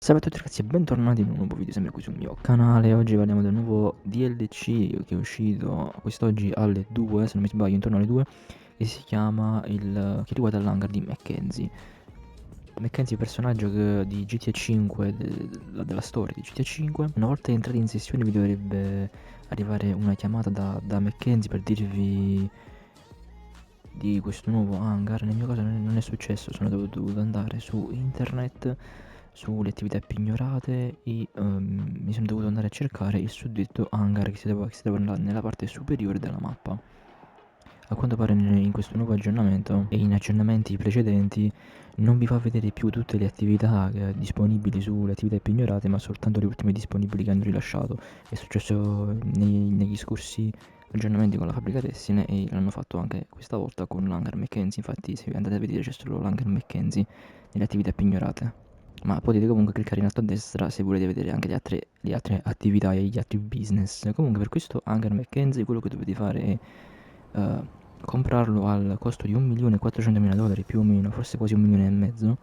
Salve a tutti ragazzi e bentornati in un nuovo video sempre qui sul mio canale. Oggi parliamo del nuovo DLC che è uscito quest'oggi alle 2, se non mi sbaglio, intorno alle 2, e si chiama che riguarda l'hangar di Mackenzie. Mackenzie è un personaggio di GTA 5, della storia di GTA 5. Una volta entrati in sessione vi dovrebbe arrivare una chiamata da Mackenzie per dirvi di questo nuovo hangar. Nel mio caso non è successo, sono dovuto andare su internet, sulle attività più ignorate e mi sono dovuto andare a cercare il suddetto hangar che si trova nella parte superiore della mappa. A quanto pare in questo nuovo aggiornamento e in aggiornamenti precedenti non vi fa vedere più tutte le attività disponibili sulle attività più ignorate, ma soltanto le ultime disponibili che hanno rilasciato. È successo negli scorsi aggiornamenti con la fabbrica tessile e l'hanno fatto anche questa volta con l'hangar Mackenzie. Infatti se andate a vedere c'è solo l'hangar Mackenzie nelle attività più ignorate. Ma potete comunque cliccare in alto a destra se volete vedere anche le altre attività e gli altri business. Comunque per questo hangar Mackenzie quello che dovete fare è comprarlo al costo di 1.400.000 dollari più o meno, forse quasi 1.500.000,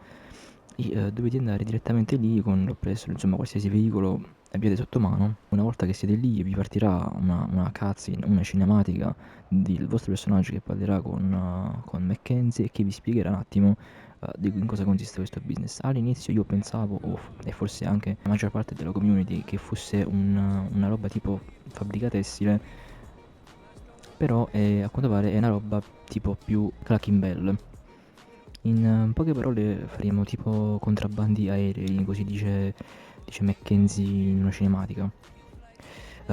e dovete andare direttamente lì con l'oppresso, insomma qualsiasi veicolo abbiate sotto mano. Una volta che siete lì vi partirà una cutscene, una cinematica del vostro personaggio che parlerà con Mackenzie e che vi spiegherà un attimo in cosa consiste questo business. All'inizio io pensavo, e forse anche la maggior parte della community, che fosse una roba tipo fabbrica tessile, però a quanto pare è una roba tipo più Cracking Bell. In poche parole faremo tipo contrabbandi aerei, così dice Mackenzie in una cinematica.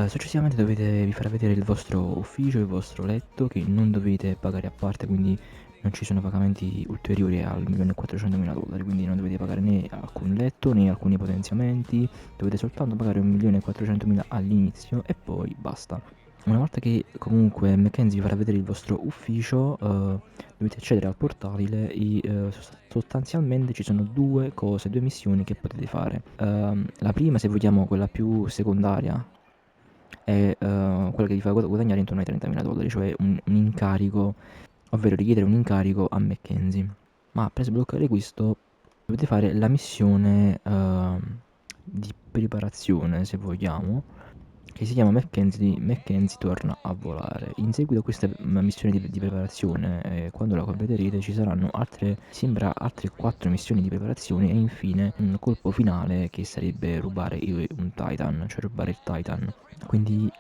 Successivamente vi farà vedere il vostro ufficio, il vostro letto, che non dovete pagare a parte, quindi non ci sono pagamenti ulteriori al 1.400.000 dollari, quindi non dovete pagare né alcun letto né alcuni potenziamenti, dovete soltanto pagare 1.400.000 all'inizio e poi basta. Una volta che comunque Mackenzie vi farà vedere il vostro ufficio, dovete accedere al portale e sostanzialmente ci sono due cose, due missioni che potete fare. La prima, se vogliamo, quella più secondaria, è quella che vi fa guadagnare intorno ai 30.000 dollari, cioè un incarico, ovvero richiedere un incarico a Mackenzie. Ma per sbloccare questo dovete fare la missione di preparazione, se vogliamo, che si chiama Mackenzie torna a volare. In seguito a questa missione di preparazione, quando la completerete, ci saranno sembra altre 4 missioni di preparazione e infine un colpo finale che sarebbe rubare un Titan, cioè rubare il Titan. Quindi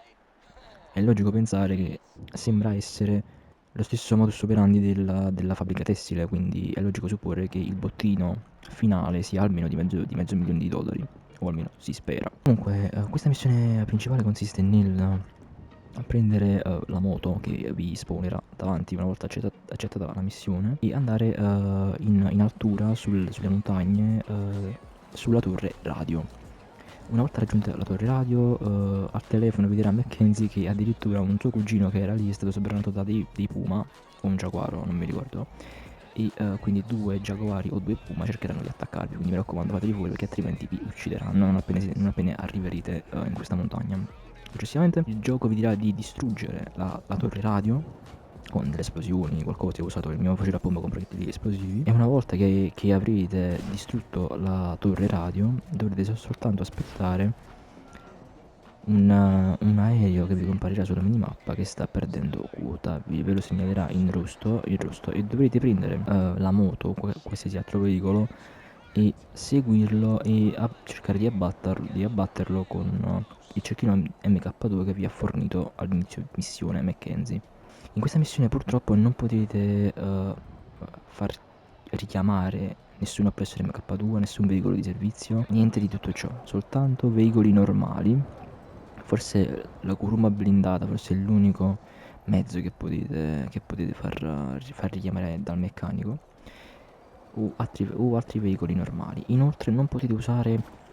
è logico pensare che sembra essere lo stesso modus operandi della fabbrica tessile, quindi è logico supporre che il bottino finale sia almeno di mezzo milione di dollari, o almeno si spera. Comunque, questa missione principale consiste nel prendere la moto che vi spawnerà davanti una volta accettata la missione e andare in altura sulle montagne, sulla torre radio. Una volta raggiunta la torre radio, al telefono vi dirà Mackenzie che addirittura un suo cugino che era lì è stato sbranato da dei puma, o un giaguaro, non mi ricordo, e quindi due giaguari o due puma cercheranno di attaccarvi, quindi mi raccomando fatevi fuori perché altrimenti vi uccideranno non appena arriverete in questa montagna. Successivamente il gioco vi dirà di distruggere la torre radio con delle esplosioni, qualcosa. Ho usato il mio fucile a pompa con proiettili esplosivi, e una volta che avrete distrutto la torre radio dovrete soltanto aspettare un aereo che vi comparirà sulla minimappa che sta perdendo quota, ve lo segnalerà in rosso, e dovrete prendere la moto, qualsiasi altro veicolo, e seguirlo e cercare di abbatterlo con il cecchino MK2 che vi ha fornito all'inizio missione Mackenzie. In questa missione purtroppo non potete far richiamare nessuno presso l'MK2, nessun veicolo di servizio, niente di tutto ciò, soltanto veicoli normali. Forse la curuma blindata, forse è l'unico mezzo che potete far richiamare dal meccanico, o altri veicoli normali. Inoltre non potete usare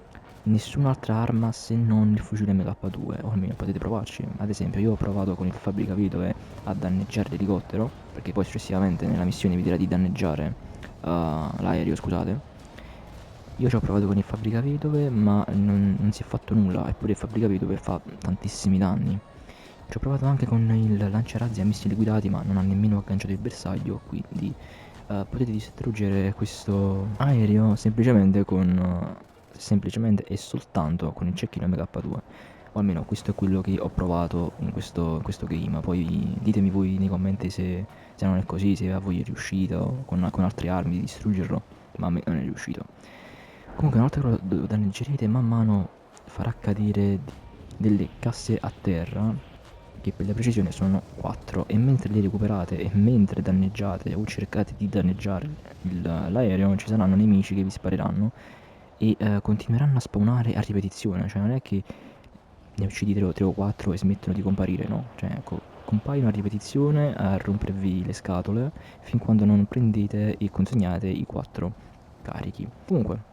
nessun'altra arma se non il fucile MK2, o almeno potete provarci. Ad esempio io ho provato con il fabbricavedove a danneggiare l'elicottero, perché poi successivamente nella missione vi dirà di danneggiare l'aereo, scusate. Io ci ho provato con il fabbricavedove ma non si è fatto nulla, eppure il fabbricavedove fa tantissimi danni. Ci ho provato anche con il lanciarazzi a missili guidati ma non ha nemmeno agganciato il bersaglio, quindi potete distruggere questo aereo semplicemente semplicemente e soltanto con il cecchino MK2, o almeno questo è quello che ho provato in questo game. Poi ditemi voi nei commenti se non è così, se a voi è riuscito con altre armi di distruggerlo, ma a me non è riuscito. Comunque una volta che lo danneggerete, man mano farà cadere delle casse a terra, che per la precisione sono 4, e mentre le recuperate e mentre danneggiate o cercate di danneggiare l'aereo, ci saranno nemici che vi spareranno e continueranno a spawnare a ripetizione. Cioè non è che ne uccidi 3 o 4 e smettono di comparire, no, cioè ecco, compaiono a ripetizione a rompervi le scatole fin quando non prendete e consegnate i 4 carichi. Comunque,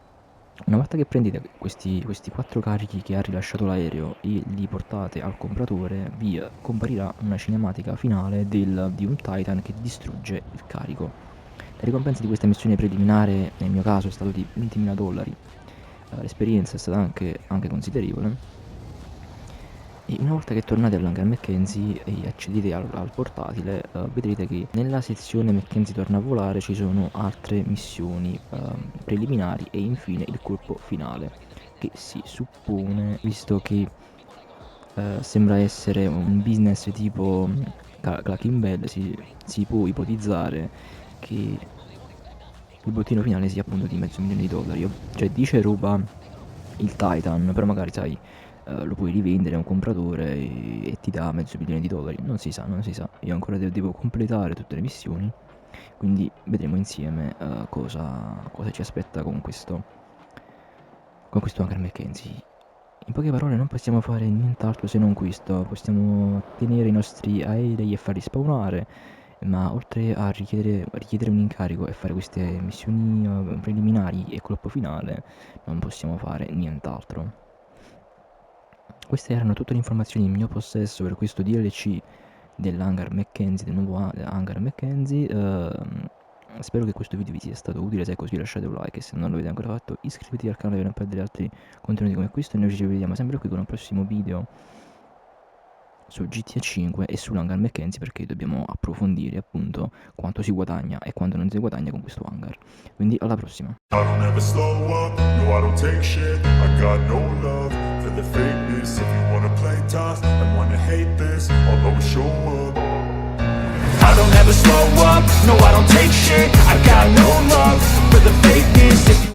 una volta che prendete questi 4 carichi che ha rilasciato l'aereo e li portate al compratore, vi comparirà una cinematica finale di un Titan che distrugge il carico. La ricompensa di questa missione preliminare, nel mio caso, è stato di $20.000. L'esperienza è stata anche considerevole. E una volta che tornate all'hangar Mackenzie e accedete al portatile, vedrete che nella sezione Mackenzie torna a volare ci sono altre missioni preliminari e infine il colpo finale, che si suppone, visto che sembra essere un business tipo Clacking Bell, si può ipotizzare che il bottino finale sia appunto di $500.000. Cioè dice ruba il Titan, però magari sai, lo puoi rivendere a un compratore e ti dà $500.000. Non si sa, non si sa. Io ancora devo completare tutte le missioni, quindi vedremo insieme cosa ci aspetta con questo hangar Mackenzie. In poche parole non possiamo fare nient'altro se non questo, possiamo tenere i nostri aerei e farli spawnare, ma oltre a richiedere un incarico e fare queste missioni preliminari e colpo finale, non possiamo fare nient'altro. Queste erano tutte le informazioni in mio possesso per questo DLC dell'hangar Mackenzie, del nuovo hangar Mackenzie. Spero che questo video vi sia stato utile, se è così lasciate un like e se non l'avete ancora fatto iscrivetevi al canale per non perdere altri contenuti come questo, e noi ci vediamo sempre qui con un prossimo video su GTA 5 e sull'hangar Mackenzie, perché dobbiamo approfondire appunto quanto si guadagna e quanto non si guadagna con questo hangar. Quindi alla prossima. I don't ever slow up, no I don't take shit, I got no love for the fakeness. If you wanna play tough and wanna hate this, I'll always show up. I don't ever slow up, no I don't take shit, I got no love for the fakeness.